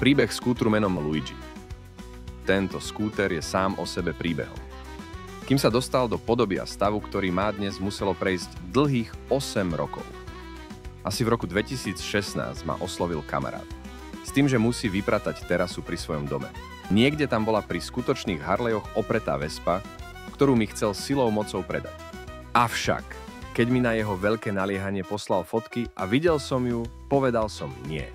Príbeh skútru menom Luigi. Tento skúter je sám o sebe príbehom. Kým sa dostal do podoby a stavu, ktorý má dnes, muselo prejsť dlhých 8 rokov. Asi v roku 2016 ma oslovil kamarát. S tým, že musí vypratať terasu pri svojom dome. Niekde tam bola pri skutočných Harleyoch opretá Vespa, ktorú mi chcel silou mocou predať. Avšak, keď mi na jeho veľké naliehanie poslal fotky a videl som ju, povedal som nie.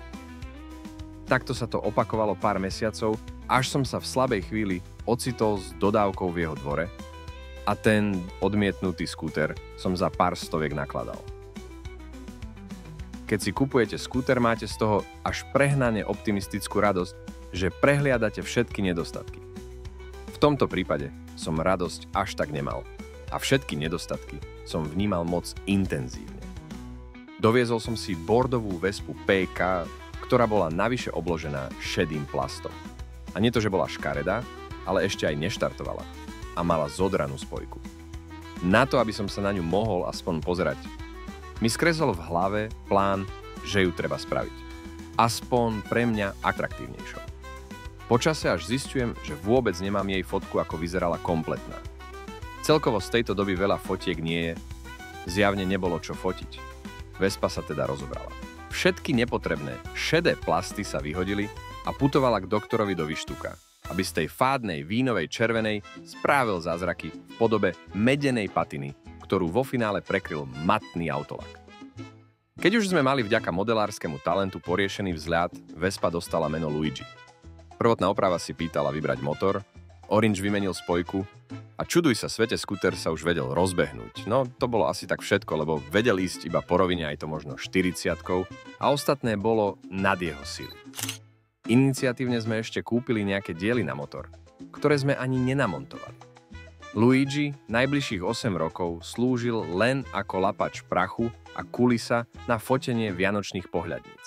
Takto sa to opakovalo pár mesiacov, až som sa v slabej chvíli ocitol s dodávkou v jeho dvore a ten odmietnutý skúter som za pár stoviek nakladal. Keď si kupujete skúter, máte z toho až prehnane optimistickú radosť, že prehliadate všetky nedostatky. V tomto prípade som radosť až tak nemal a všetky nedostatky som vnímal moc intenzívne. Doviezol som si bordovú Vespu PK, ktorá bola navyše obložená šedým plastom. A nie to, že bola škaredá, ale ešte aj neštartovala a mala zodranú spojku. Na to, aby som sa na ňu mohol aspoň pozerať, mi skresol v hlave plán, že ju treba spraviť. Aspoň pre mňa atraktívnejšou. Počase až zistujem, že vôbec nemám jej fotku, ako vyzerala kompletná. Celkovo z tejto doby veľa fotiek nie je, zjavne nebolo čo fotiť. Vespa sa teda rozobrala. Všetky nepotrebné šedé plasty sa vyhodili a putovala k doktorovi do Vištuka, aby z tej fádnej vínovej červenej spravil zázraky v podobe medenej patiny, ktorú vo finále prekryl matný autolak. Keď už sme mali vďaka modelárskému talentu poriešený vzhľad, Vespa dostala meno Luigi. Prvotná oprava si pýtala vybrať motor, Orange vymenil spojku a čuduj sa, svete skúter sa už vedel rozbehnúť. No to bolo asi tak všetko, lebo vedel ísť iba po rovine, aj to možno 40-kou a ostatné bolo nad jeho sily. Iniciatívne sme ešte kúpili nejaké diely na motor, ktoré sme ani nenamontovali. Luigi najbližších 8 rokov slúžil len ako lapač prachu a kulisa na fotenie vianočných pohľadníc.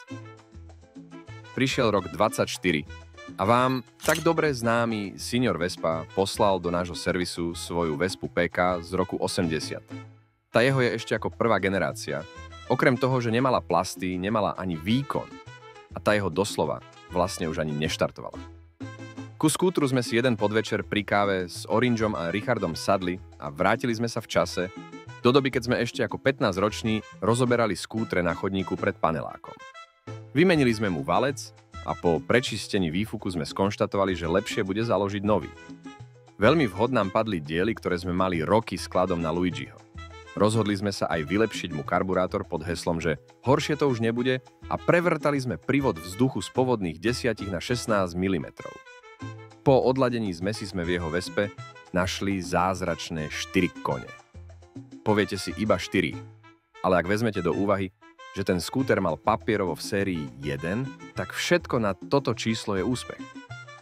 Prišiel rok 24 a vám tak dobre známy Signor Vespa poslal do nášho servisu svoju Vespu PK z roku 80. Tá jeho je ešte ako prvá generácia. Okrem toho, že nemala plasty, nemala ani výkon. A tá jeho doslova vlastne už ani neštartovala. Ku skútru sme si jeden podvečer pri káve s Orangeom a Richardom sadli a vrátili sme sa v čase do doby, keď sme ešte ako 15-roční rozoberali skútre na chodníku pred panelákom. Vymenili sme mu valec a po prečistení výfuku sme skonštatovali, že lepšie bude založiť nový. Veľmi vhod nám padli diely, ktoré sme mali roky skladom na Luigiho. Rozhodli sme sa aj vylepšiť mu karburátor pod heslom, že horšie to už nebude a prevrtali sme prívod vzduchu z pôvodných 10 na 16 mm. Po odladení zmesi sme v jeho Vespe našli zázračné 4 kone. Poviete si iba 4, ale ak vezmete do úvahy, že ten skúter mal papierovo v sérii 1, tak všetko na toto číslo je úspech.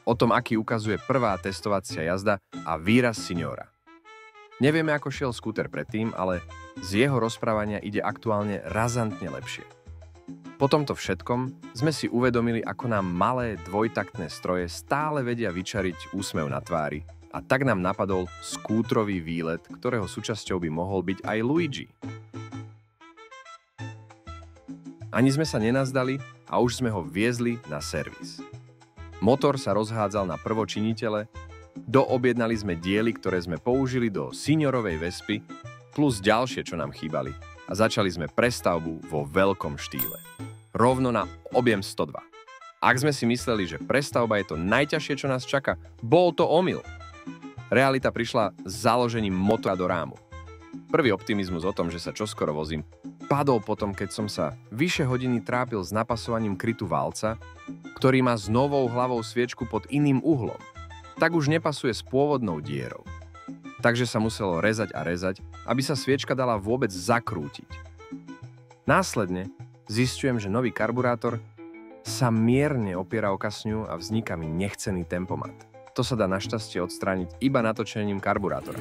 O tom, aký ukazuje prvá testovacia jazda a výraz Signora. Nevieme, ako šiel skúter predtým, ale z jeho rozprávania ide aktuálne razantne lepšie. Po tomto všetkom sme si uvedomili, ako nám malé dvojtaktné stroje stále vedia vyčariť úsmev na tvári a tak nám napadol skútrový výlet, ktorého súčasťou by mohol byť aj Luigi. Ani sme sa nenazdali a už sme ho viezli na servis. Motor sa rozhádzal na prvočinitele, doobjednali sme diely, ktoré sme použili do Signorovej Vespy, plus ďalšie, čo nám chýbali. A začali sme prestavbu vo veľkom štýle. Rovno na objem 102. Ak sme si mysleli, že prestavba je to najťažšie, čo nás čaká, bol to omyl. Realita prišla s založením motora do rámu. Prvý optimizmus o tom, že sa čoskoro vozím, padol potom, keď som sa vyše hodiny trápil s napasovaním krytu válca, ktorý má s novou hlavou sviečku pod iným uhlom. Tak už nepasuje s pôvodnou dierou. Takže sa muselo rezať a rezať, aby sa sviečka dala vôbec zakrútiť. Následne zistujem, že nový karburátor sa mierne opiera o kasňu a vzniká mi nechcený tempomat. To sa dá našťastie odstrániť iba natočením karburátora.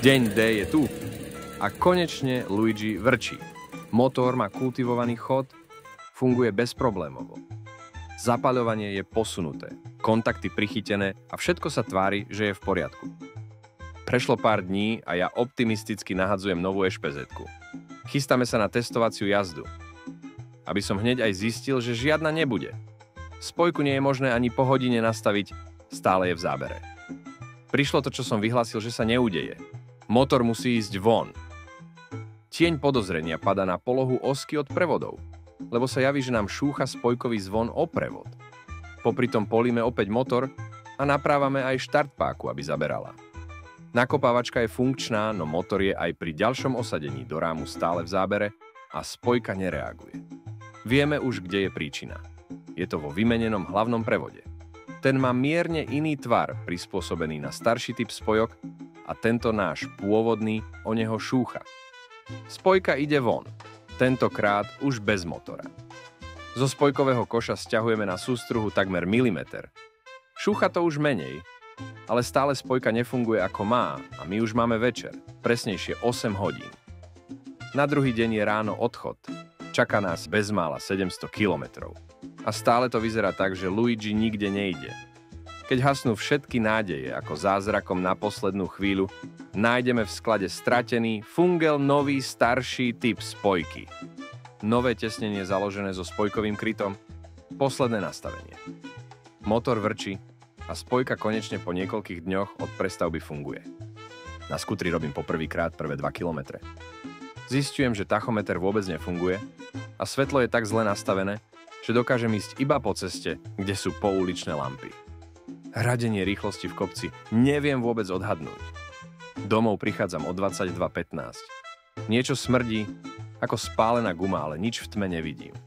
Deň D je tu a konečne Luigi vrčí. Motor má kultivovaný chod, funguje bezproblémovo. Zapaľovanie je posunuté, kontakty prichytené a všetko sa tvári, že je v poriadku. Prešlo pár dní a ja optimisticky nahadzujem novú ešpezetku. Chystáme sa na testovaciu jazdu. Aby som hneď aj zistil, že žiadna nebude. Spojku nie je možné ani po hodine nastaviť, stále je v zábere. Prišlo to, čo som vyhlásil, že sa neudeje. Motor musí ísť von. Tieň podozrenia padá na polohu osky od prevodov, lebo sa javí, že nám šúcha spojkový zvon o prevod. Popri tom políme opäť motor a naprávame aj štartpáku, aby zaberala. Nakopávačka je funkčná, no motor je aj pri ďalšom osadení do rámu stále v zábere a spojka nereaguje. Vieme už, kde je príčina. Je to vo vymenenom hlavnom prevode. Ten má mierne iný tvar, prispôsobený na starší typ spojok a tento náš pôvodný o neho šúcha. Spojka ide von, tentokrát už bez motora. Zo spojkového koša sťahujeme na sústruhu takmer milimeter. Šúcha to už menej, ale stále spojka nefunguje ako má a my už máme večer, presnejšie 8 hodín. Na druhý deň je ráno odchod. Čaká nás bezmála 700 kilometrov. A stále to vyzerá tak, že Luigi nikde nejde. Keď hasnú všetky nádeje, ako zázrakom na poslednú chvíľu, nájdeme v sklade stratený, fungel nový starší typ spojky. Nové tesnenie založené so spojkovým krytom, posledné nastavenie. Motor vrčí a spojka konečne po niekoľkých dňoch od prestavby funguje. Na skutri robím poprvýkrát prvé 2 kilometre. Zistujem, že tachometer vôbec nefunguje a svetlo je tak zle nastavené, že dokážem ísť iba po ceste, kde sú pouličné lampy. Hradenie rýchlosti v kopci neviem vôbec odhadnúť. Domov prichádzam o 22:15. Niečo smrdí, ako spálená guma, ale nič v tme nevidím.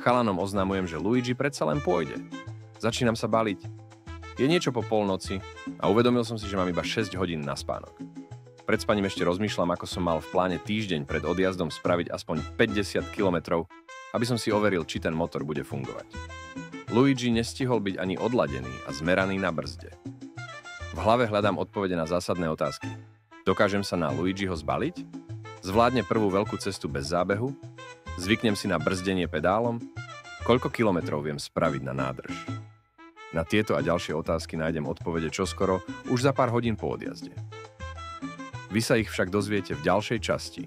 Chalanom oznamujem, že Luigi predsa len pôjde. Začínam sa baliť. Je niečo po polnoci a uvedomil som si, že mám iba 6 hodín na spánok. Pred spaním ešte rozmýšľam, ako som mal v pláne týždeň pred odjazdom spraviť aspoň 50 kilometrov, aby som si overil, či ten motor bude fungovať. Luigi nestihol byť ani odladený a zmeraný na brzde. V hlave hľadám odpovede na zásadné otázky. Dokážem sa na Luigiho zbaliť? Zvládne prvú veľkú cestu bez zábehu? Zvyknem si na brzdenie pedálom? Koľko kilometrov viem spraviť na nádrž? Na tieto a ďalšie otázky nájdem odpovede čoskoro, už za pár hodín po odjazde. Vy sa ich však dozviete v ďalšej časti.